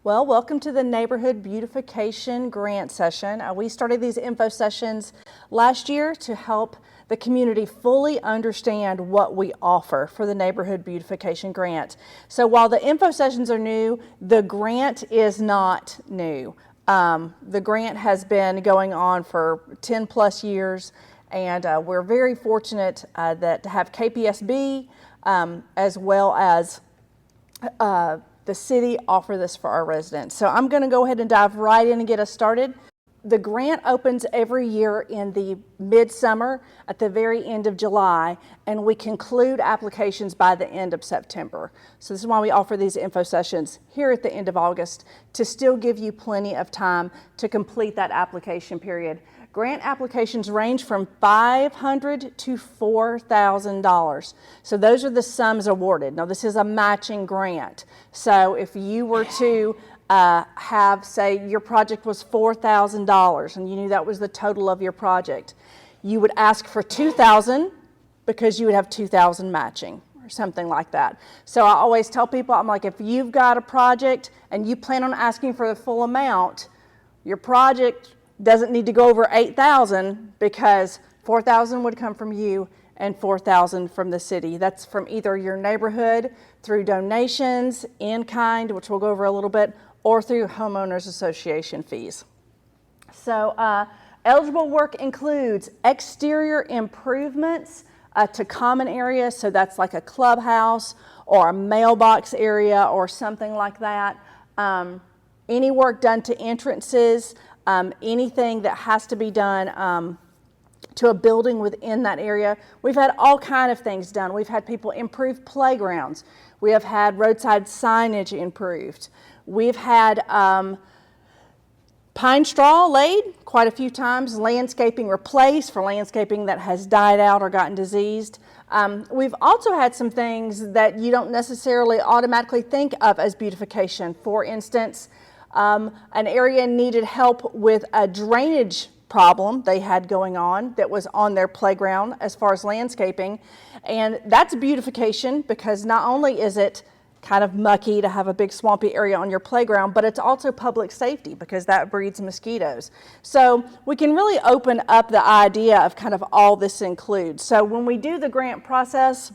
Well, welcome to the Neighborhood Beautification Grant session. We started these info sessions last year to help the community fully understand what we offer for the Neighborhood Beautification Grant. So while the info sessions are new, the grant is not new. The grant has been going on for 10 plus years, and we're very fortunate to have KPSB as well as the city offer this for our residents. So I'm going to go ahead and dive right in and get us started. The grant opens every year in the midsummer at the very end of July, and we conclude applications by the end of September. So this is why we offer these info sessions here at the end of August, to still give you plenty of time to complete that application period. Grant applications range from $500 to $4,000. So those are the sums awarded. Now this is a matching grant. So if you were to have, say, your project was $4,000 and you knew that was the total of your project, you would ask for $2,000 because you would have $2,000 matching or something like that. So I always tell people, I'm like, if you've got a project and you plan on asking for the full amount, your project doesn't need to go over $8,000 because $4,000 would come from you and $4,000 from the city. That's from either your neighborhood through donations, in kind, which we'll go over a little bit, or through homeowners association fees. So eligible work includes exterior improvements to common areas. So that's like a clubhouse or a mailbox area or something like that. Any work done to entrances, anything that has to be done to a building within that area. We've had all kinds of things done. We've had people improve playgrounds. We have had roadside signage improved. We've had pine straw laid quite a few times, landscaping replaced for landscaping that has died out or gotten diseased. We've also had some things that you don't necessarily automatically think of as beautification. For instance, an area needed help with a drainage problem they had going on that was on their playground as far as landscaping. And that's beautification because not only is it kind of mucky to have a big swampy area on your playground, but it's also public safety because that breeds mosquitoes. So we can really open up the idea of kind of all this includes. So when we do the grant process,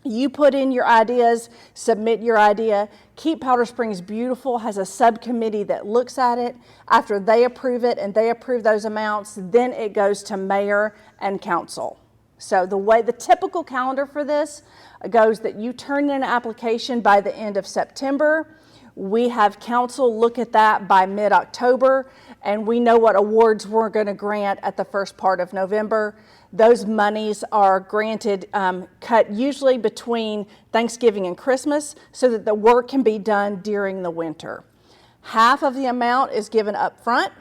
you put in your ideas, submit your idea. Keep Powder Springs Beautiful has a subcommittee that looks at it. After they approve it and they approve those amounts, then it goes to mayor and council. So the typical calendar for this goes that you turn in an application by the end of September. We have council look at that by mid-October, and we know what awards we're going to grant at the first part of November. Those monies are granted, cut usually between Thanksgiving and Christmas so that the work can be done during the winter. Half of the amount is given up front.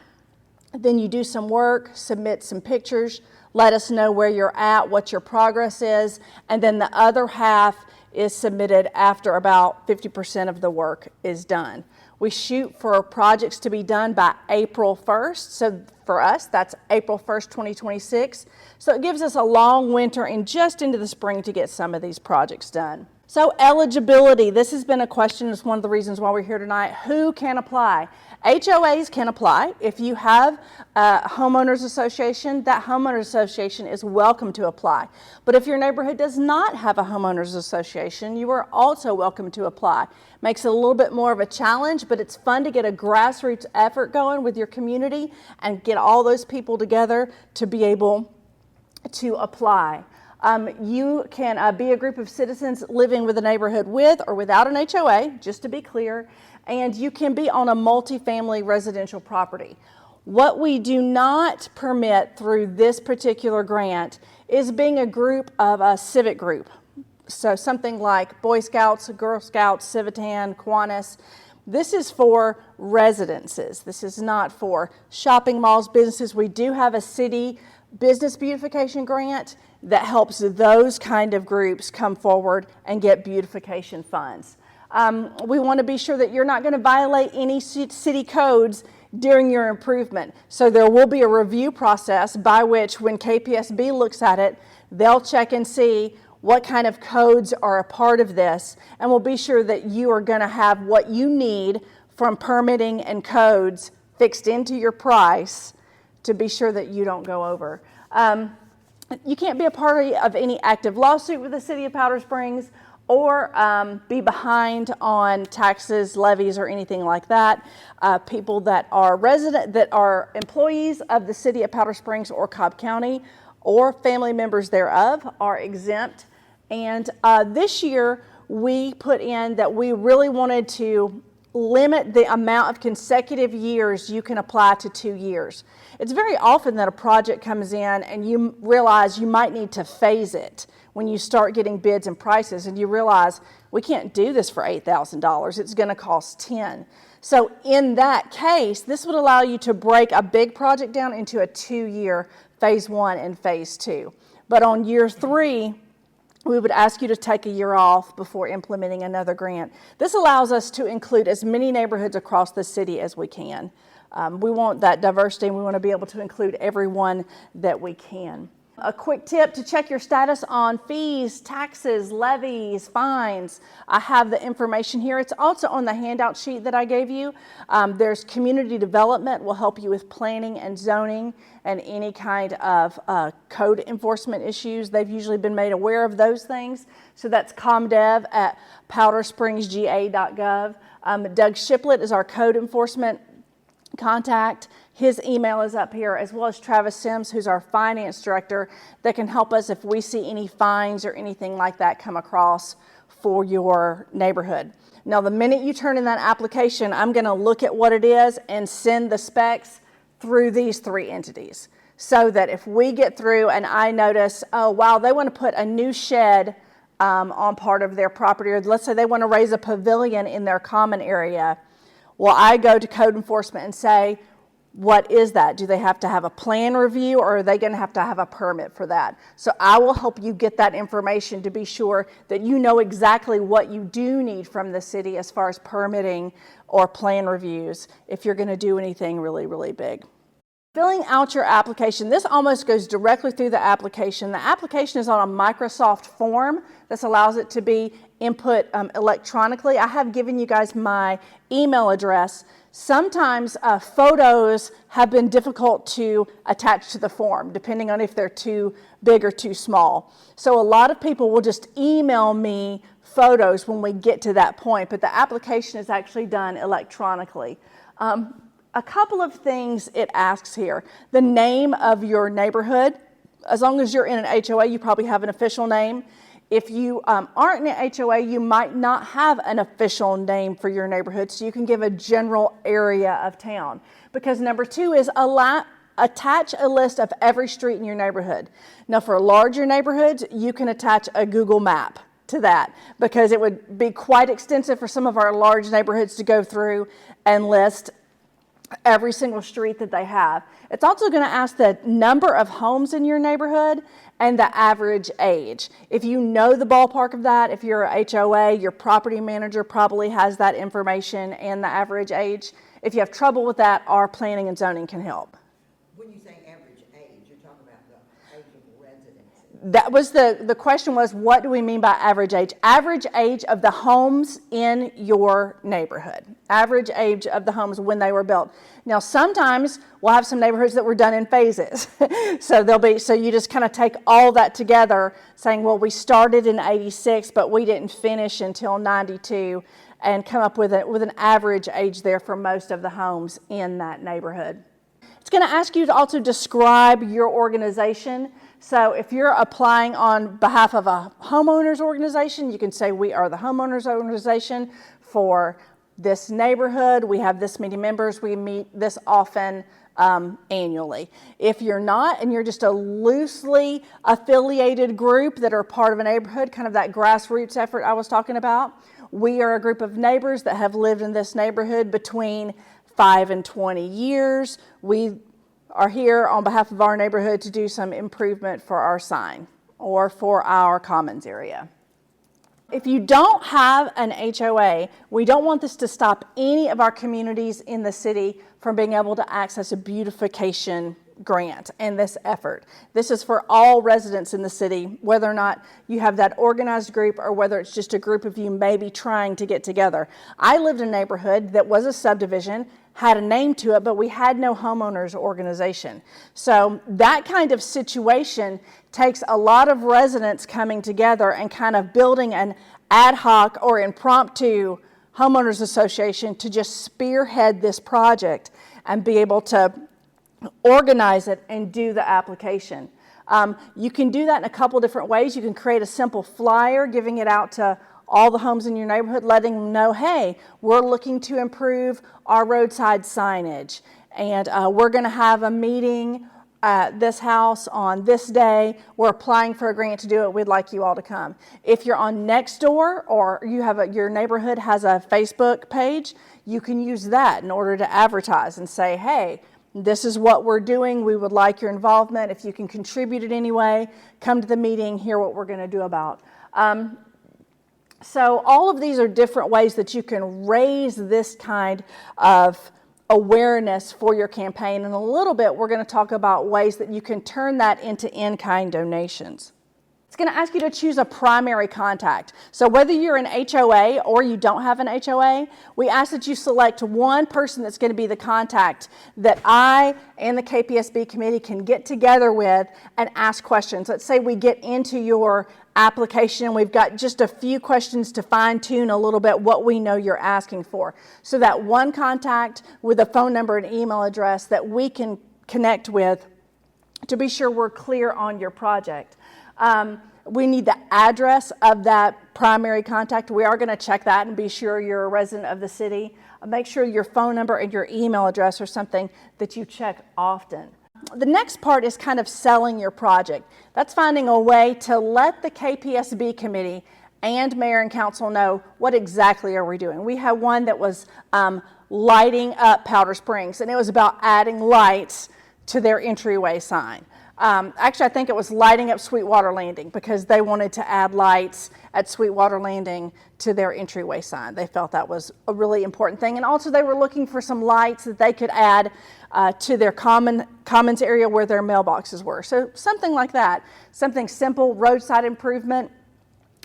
Then you do some work, submit some pictures, let us know where you're at, what your progress is, and then the other half is submitted after about 50% of the work is done. We shoot for projects to be done by April 1st. So for us, that's April 1st, 2026. So it gives us a long winter and just into the spring to get some of these projects done. So eligibility, this has been a question. It's one of the reasons why we're here tonight. Who can apply? HOAs can apply. If you have a homeowners association, that homeowners association is welcome to apply. But if your neighborhood does not have a homeowners association, you are also welcome to apply. Makes it a little bit more of a challenge, but it's fun to get a grassroots effort going with your community and get all those people together to be able to apply. You can be a group of citizens living with a neighborhood with or without an HOA, just to be clear, and you can be on a multifamily residential property. What we do not permit through this particular grant is being a group of a civic group. So something like Boy Scouts, Girl Scouts, Civitan, Kiwanis. This is for residences. This is not for shopping malls, businesses. We do have a city business beautification grant that helps those kind of groups come forward and get beautification funds. We want to be sure that you're not going to violate any city codes during your improvement. So there will be a review process by which when KPSB looks at it, they'll check and see what kind of codes are a part of this, and we'll be sure that you are going to have what you need from permitting and codes fixed into your price to be sure that you don't go over. You can't be a party of any active lawsuit with the City of Powder Springs or be behind on taxes, levies, or anything like that. People that are employees of the City of Powder Springs or Cobb County or family members thereof are exempt. And this year we put in that we really wanted to limit the amount of consecutive years you can apply to 2 years. It's very often that a project comes in and you realize you might need to phase it when you start getting bids and prices, and you realize we can't do this for $8,000. It's going to cost $10,000. So in that case, this would allow you to break a big project down into a 2-year phase 1 and phase 2. But on year 3, we would ask you to take a year off before implementing another grant. This allows us to include as many neighborhoods across the city as we can. We want that diversity, and we want to be able to include everyone that we can. A quick tip to check your status on fees, taxes, levies, fines. I have the information here. It's also on the handout sheet that I gave you. There's community development will help you with planning and zoning and any kind of code enforcement issues. They've usually been made aware of those things. So that's ComDev at powderspringsga.gov. Doug Shiplett is our code enforcement contact. His email is up here, as well as Travis Sims, who's our finance director, that can help us if we see any fines or anything like that come across for your neighborhood. Now, the minute you turn in that application, I'm going to look at what it is and send the specs through these 3 entities, so that if we get through and I notice, oh, wow, they want to put a new shed on part of their property, or let's say they want to raise a pavilion in their common area, well, I go to code enforcement and say, what is that? Do they have to have a plan review, or are they going to have a permit for that? So I will help you get that information to be sure that you know exactly what you do need from the city as far as permitting or plan reviews if you're going to do anything really, really big. Filling out your application, this almost goes directly through the application. The application is on a Microsoft form. This allows it to be input electronically. I have given you guys my email address. Sometimes photos have been difficult to attach to the form, depending on if they're too big or too small. So a lot of people will just email me photos when we get to that point, but the application is actually done electronically. A couple of things it asks here. The name of your neighborhood. As long as you're in an HOA, you probably have an official name. If you aren't in an HOA, you might not have an official name for your neighborhood, so you can give a general area of town. Because number 2 is attach a list of every street in your neighborhood. Now, for larger neighborhoods, you can attach a Google map to that, because it would be quite extensive for some of our large neighborhoods to go through and list every single street that they have. It's also going to ask the number of homes in your neighborhood and the average age. If you know the ballpark of that, if you're a HOA, your property manager probably has that information and the average age. If you have trouble with that, our planning and zoning can help. When you say average age, you're talking about the age of residents. That was the question was, what do we mean by average age? Average age of the homes in your neighborhood. Average age of the homes when they were built. Now, sometimes we'll have some neighborhoods that were done in phases. So you just kind of take all that together, saying, well, we started in 86, but we didn't finish until 92, and come up with an average age there for most of the homes in that neighborhood. It's going to ask you to also describe your organization. So if you're applying on behalf of a homeowners organization, you can say, we are the homeowners organization for this neighborhood. We have this many members. We meet this often annually. If you're not, and you're just a loosely affiliated group that are part of a neighborhood, kind of that grassroots effort I was talking about, we are a group of neighbors that have lived in this neighborhood between 5 and 20 years. We are here on behalf of our neighborhood to do some improvement for our sign or for our commons area. If you don't have an HOA, we don't want this to stop any of our communities in the city from being able to access a beautification grant and this effort. This is for all residents in the city, whether or not you have that organized group or whether it's just a group of you maybe trying to get together. I lived in a neighborhood that was a subdivision, had a name to it, but we had no homeowners organization. So that kind of situation takes a lot of residents coming together and kind of building an ad hoc or impromptu homeowners association to just spearhead this project and be able to organize it and do the application. You can do that in a couple different ways. You can create a simple flyer, giving it out to all the homes in your neighborhood, letting them know, hey, we're looking to improve our roadside signage, and we're going to have a meeting at this house on this day. We're applying for a grant to do it. We'd like you all to come. If you're on Nextdoor or you have your neighborhood has a Facebook page, you can use that in order to advertise and say, hey, this is what we're doing. We would like your involvement. If you can contribute in any way, come to the meeting, hear what we're going to do about. So all of these are different ways that you can raise this kind of awareness for your campaign. In a little bit, we're going to talk about ways that you can turn that into in-kind donations. It's going to ask you to choose a primary contact. So whether you're an HOA or you don't have an HOA, we ask that you select one person that's going to be the contact that I and the KPSB committee can get together with and ask questions. Let's say we get into your application and we've got just a few questions to fine-tune a little bit what we know you're asking for. So that one contact with a phone number and email address that we can connect with to be sure we're clear on your project. We need the address of that primary contact. We are going to check that and be sure you're a resident of the city. Make sure your phone number and your email address are something that you check often. The next part is kind of selling your project. That's finding a way to let the KPSB committee and mayor and council know what exactly are we doing. We had one that was lighting up Powder Springs, and it was about adding lights to their entryway sign. Actually, I think it was lighting up Sweetwater Landing because they wanted to add lights at Sweetwater Landing to their entryway sign. They felt that was a really important thing. And also they were looking for some lights that they could add to their commons area where their mailboxes were. So something like that, something simple, roadside improvement.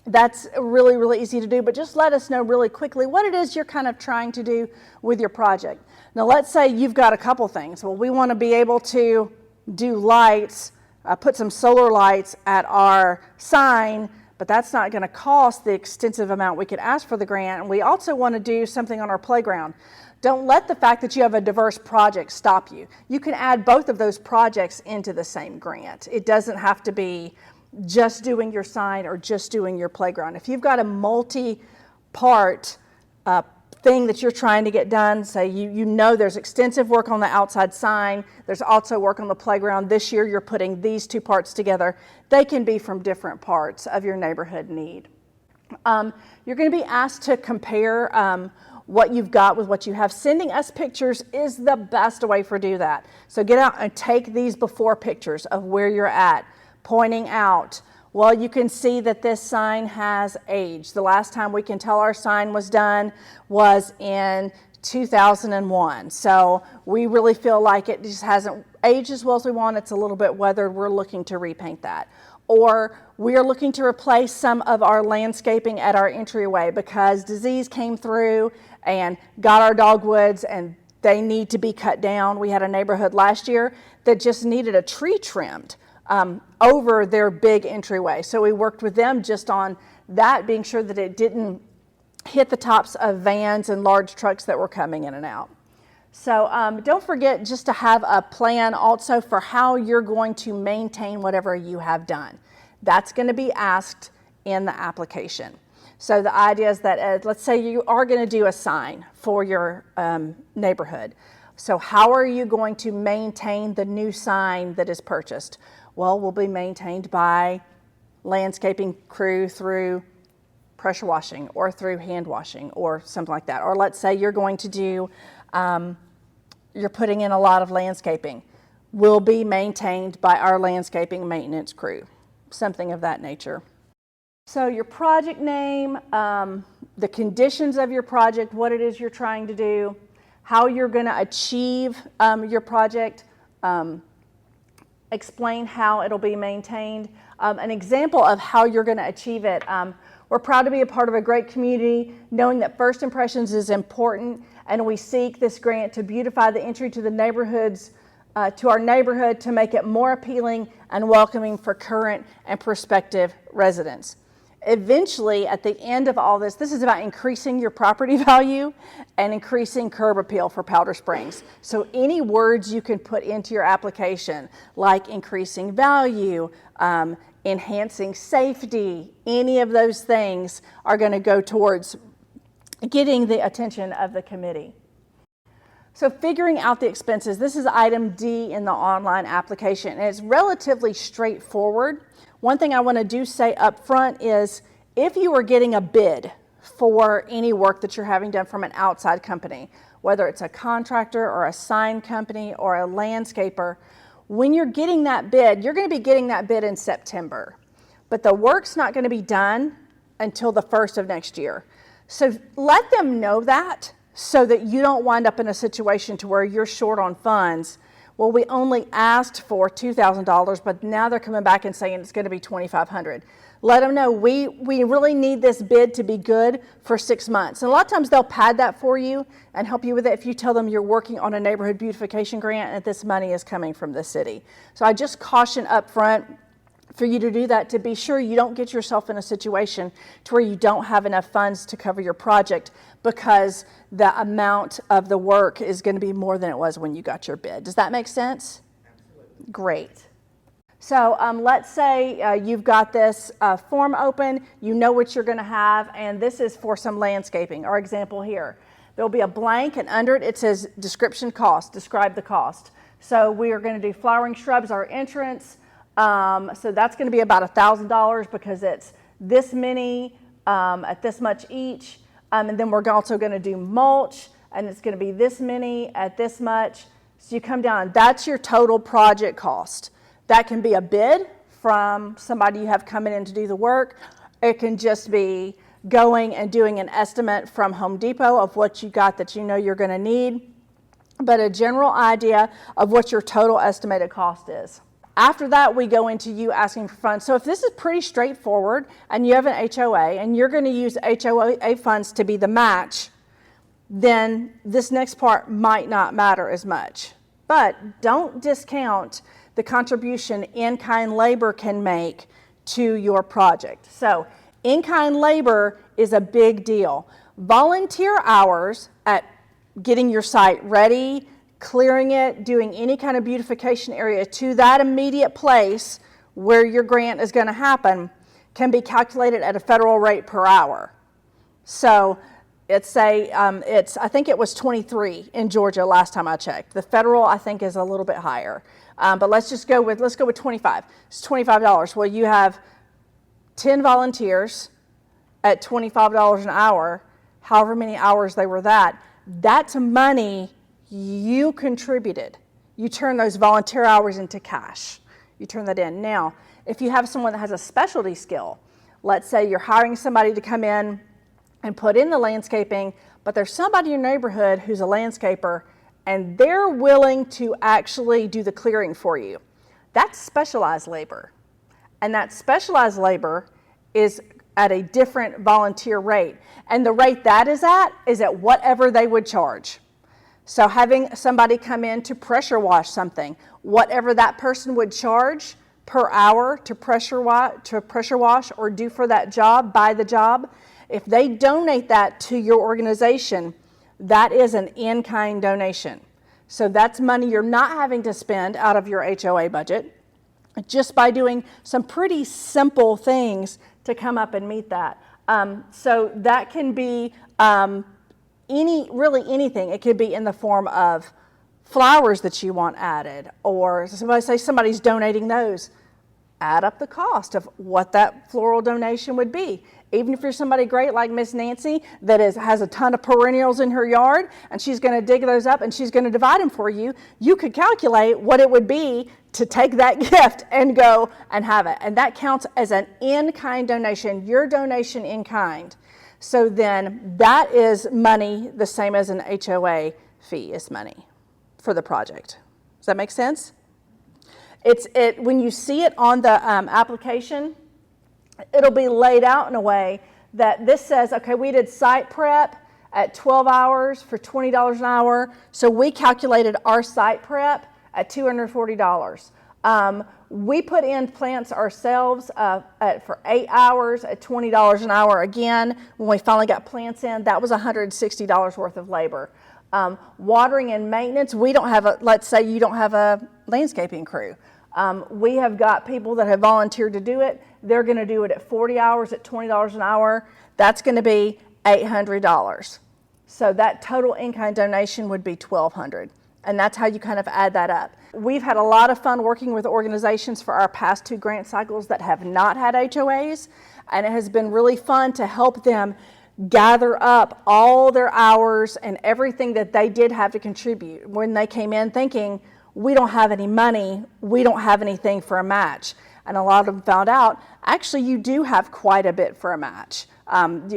That's really, really easy to do, but just let us know really quickly what it is you're kind of trying to do with your project. Now, let's say you've got a couple things. Well, we want to be able to do lights, put some solar lights at our sign, but that's not going to cost the extensive amount we could ask for the grant. And we also want to do something on our playground. Don't let the fact that you have a diverse project stop you. You can add both of those projects into the same grant. It doesn't have to be just doing your sign or just doing your playground. If you've got a multi-part thing that you're trying to get done, say you know there's extensive work on the outside sign, there's also work on the playground. This year you're putting these two parts together. They can be from different parts of your neighborhood need. You're going to be asked to compare what you've got with what you have. Sending us pictures is the best way for do that. So get out and take these before pictures of where you're at, pointing out, well, you can see that this sign has aged. The last time we can tell our sign was done was in 2001. So we really feel like it just hasn't aged as well as we want. It's a little bit weathered. We're looking to repaint that. Or we are looking to replace some of our landscaping at our entryway because disease came through and got our dogwoods and they need to be cut down. We had a neighborhood last year that just needed a tree trimmed over their big entryway. So we worked with them just on that, being sure that it didn't hit the tops of vans and large trucks that were coming in and out. So don't forget just to have a plan also for how you're going to maintain whatever you have done. That's going to be asked in the application. So the idea is that let's say you are going to do a sign for your neighborhood. So how are you going to maintain the new sign that is purchased? Well, will be maintained by landscaping crew through pressure washing or through hand washing or something like that. Or let's say you're going to do, you're putting in a lot of landscaping. Will be maintained by our landscaping maintenance crew, something of that nature. So your project name, the conditions of your project, what it is you're trying to do, how you're going to achieve your project, explain how it'll be maintained, an example of how you're going to achieve it. We're proud to be a part of a great community, knowing that first impressions is important, and we seek this grant to beautify the entry to the neighborhoods, to our neighborhood, to make it more appealing and welcoming for current and prospective residents. Eventually, at the end of all this, this is about increasing your property value and increasing curb appeal for Powder Springs. So any words you can put into your application, like increasing value, enhancing safety, any of those things are going to go towards getting the attention of the committee. So figuring out the expenses, this is item D in the online application, and it's relatively straightforward. One thing I want to say up front is if you are getting a bid for any work that you're having done from an outside company, whether it's a contractor or a sign company or a landscaper, when you're getting that bid, you're going to be getting that bid in September, but the work's not going to be done until the 1st of next year. So let them know that so that you don't wind up in a situation to where you're short on funds. Well, we only asked for $2,000, but now they're coming back and saying it's going to be $2,500. Let them know we really need this bid to be good for 6 months. And a lot of times they'll pad that for you and help you with it if you tell them you're working on a neighborhood beautification grant and that this money is coming from the city. So I just caution up front for you to do that, to be sure you don't get yourself in a situation to where you don't have enough funds to cover your project because the amount of the work is going to be more than it was when you got your bid. Does that make sense? Absolutely. Great. So let's say you've got this form open, you know what you're going to have, and this is for some landscaping. Our example here, there'll be a blank, and under it, it says description cost, describe the cost. So we are going to do flowering shrubs, our entrance. So that's going to be about $1,000 because it's this many at this much each. And then we're also going to do mulch, and it's going to be this many at this much. So you come down, that's your total project cost. That can be a bid from somebody you have coming in to do the work. It can just be going and doing an estimate from Home Depot of what you got that you know you're going to need, but a general idea of what your total estimated cost is. After that, we go into you asking for funds. So if this is pretty straightforward and you have an HOA and you're going to use HOA funds to be the match, then this next part might not matter as much. But don't discount the contribution in-kind labor can make to your project. So in-kind labor is a big deal. Volunteer hours at getting your site ready, clearing it, doing any kind of beautification area to that immediate place where your grant is going to happen can be calculated at a federal rate per hour. So I think it was 23 in Georgia last time I checked. The federal I think is a little bit higher, but let's go with 25. It's $25. Well, you have 10 volunteers at $25 an hour, however many hours they were that's money you contributed. You turn those volunteer hours into cash. You turn that in. Now, if you have someone that has a specialty skill, let's say you're hiring somebody to come in and put in the landscaping, but there's somebody in your neighborhood who's a landscaper and they're willing to actually do the clearing for you. That's specialized labor. And that specialized labor is at a different volunteer rate. And the rate that is at whatever they would charge. So having somebody come in to pressure wash something, whatever that person would charge per hour to pressure wash or do for that job, by the job, if they donate that to your organization, that is an in-kind donation. So that's money you're not having to spend out of your HOA budget just by doing some pretty simple things to come up and meet that. So that can be really anything. It could be in the form of flowers that you want added, or somebody's donating those. Add up the cost of what that floral donation would be. Even if you're somebody great like Miss Nancy that has a ton of perennials in her yard and she's going to dig those up and she's going to divide them for you, you could calculate what it would be to take that gift and go and have it. And that counts as an in-kind donation, your donation in kind. So then that is money the same as an HOA fee is money for the project. Does that make sense? When you see it on the application, it'll be laid out in a way that this says, okay, we did site prep at 12 hours for $20 an hour. So we calculated our site prep at $240. We put in plants ourselves for 8 hours at $20 an hour. Again, when we finally got plants in, that was $160 worth of labor. Watering and maintenance, we don't have let's say you don't have a landscaping crew. We have got people that have volunteered to do it. They're going to do it at 40 hours at $20 an hour. That's going to be $800. So that total in-kind donation would be $1,200. And that's how you kind of add that up. We've had a lot of fun working with organizations for our past 2 grant cycles that have not had HOAs. And it has been really fun to help them gather up all their hours and everything that they did have to contribute when they came in thinking, we don't have any money, we don't have anything for a match. And a lot of them found out, actually, you do have quite a bit for a match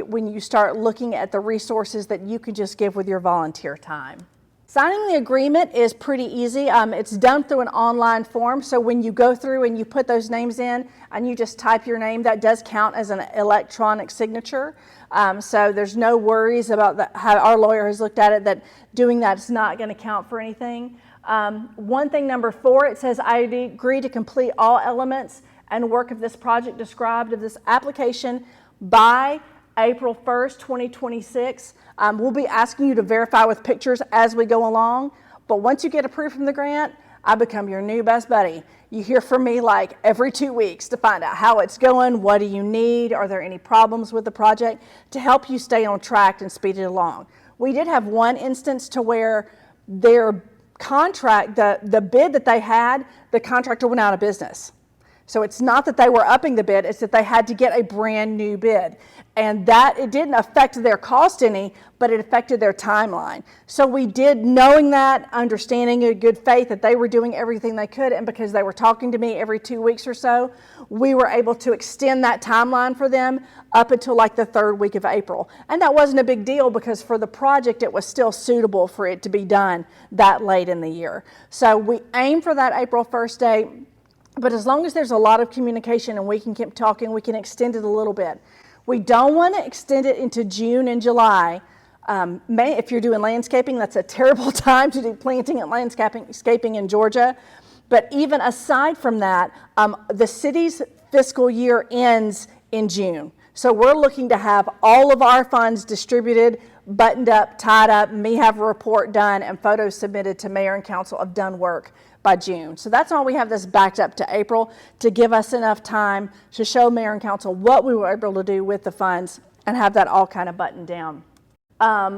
when you start looking at the resources that you can just give with your volunteer time. Signing the agreement is pretty easy. It's done through an online form, so when you go through and you put those names in and you just type your name, that does count as an electronic signature. So there's no worries about how our lawyer has looked at it, that doing that is not going to count for anything. One thing, number 4, it says, I agree to complete all elements and work of this project described of this application by April 1st, 2026. We'll be asking you to verify with pictures as we go along, but once you get approved from the grant, I become your new best buddy. You hear from me like every 2 weeks to find out how it's going, what do you need, are there any problems with the project, to help you stay on track and speed it along. We did have one instance to where their contract, the bid that they had, the contractor went out of business. So it's not that they were upping the bid, it's that they had to get a brand new bid. And that, it didn't affect their cost any, but it affected their timeline. So we did, knowing that, understanding in good faith that they were doing everything they could, and because they were talking to me every 2 weeks or so, we were able to extend that timeline for them up until like the 3rd week of April. And that wasn't a big deal because for the project, it was still suitable for it to be done that late in the year. So we aim for that April 1st date. But as long as there's a lot of communication and we can keep talking, we can extend it a little bit. We don't want to extend it into June and July. If you're doing landscaping, that's a terrible time to do planting and landscaping in Georgia. But even aside from that, the city's fiscal year ends in June. So we're looking to have all of our funds distributed, buttoned up, tied up, me have a report done, and photos submitted to mayor and council of done work by June. So that's why we have this backed up to April, to give us enough time to show mayor and council what we were able to do with the funds and have that all kind of buttoned down.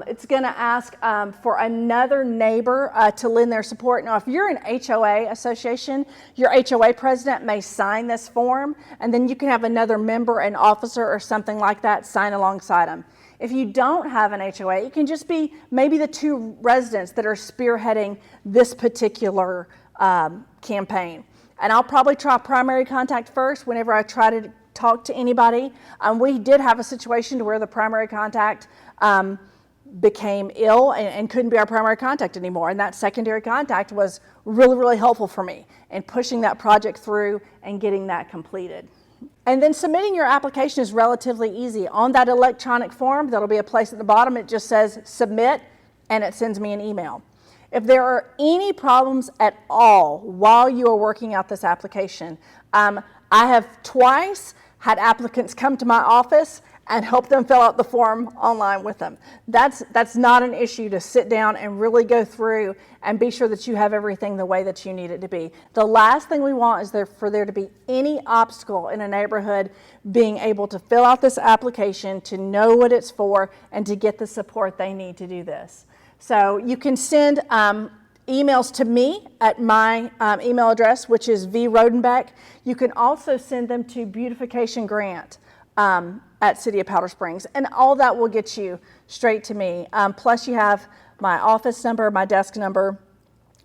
It's going to ask for another neighbor to lend their support. Now, if you're an HOA association, your HOA president may sign this form, and then you can have another member, an officer, or something like that sign alongside them. If you don't have an HOA, it can just be maybe the 2 residents that are spearheading this particular campaign. And I'll probably try primary contact first whenever I try to talk to anybody. We did have a situation to where the primary contact became ill and couldn't be our primary contact anymore. And that secondary contact was really, really helpful for me in pushing that project through and getting that completed. And then submitting your application is relatively easy. On that electronic form, there'll be a place at the bottom, it just says submit, and it sends me an email. If there are any problems at all while you are working out this application, I have twice had applicants come to my office and help them fill out the form online with them. That's not an issue to sit down and really go through and be sure that you have everything the way that you need it to be. The last thing we want is for there to be any obstacle in a neighborhood being able to fill out this application, to know what it's for, and to get the support they need to do this. So you can send emails to me at my email address, which is vrodenbeck. You can also send them to Beautification Grant at City of Powder Springs, and all that will get you straight to me. Plus you have my office number, my desk number.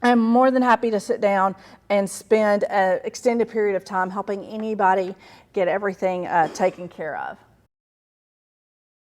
I'm more than happy to sit down and spend an extended period of time helping anybody get everything taken care of.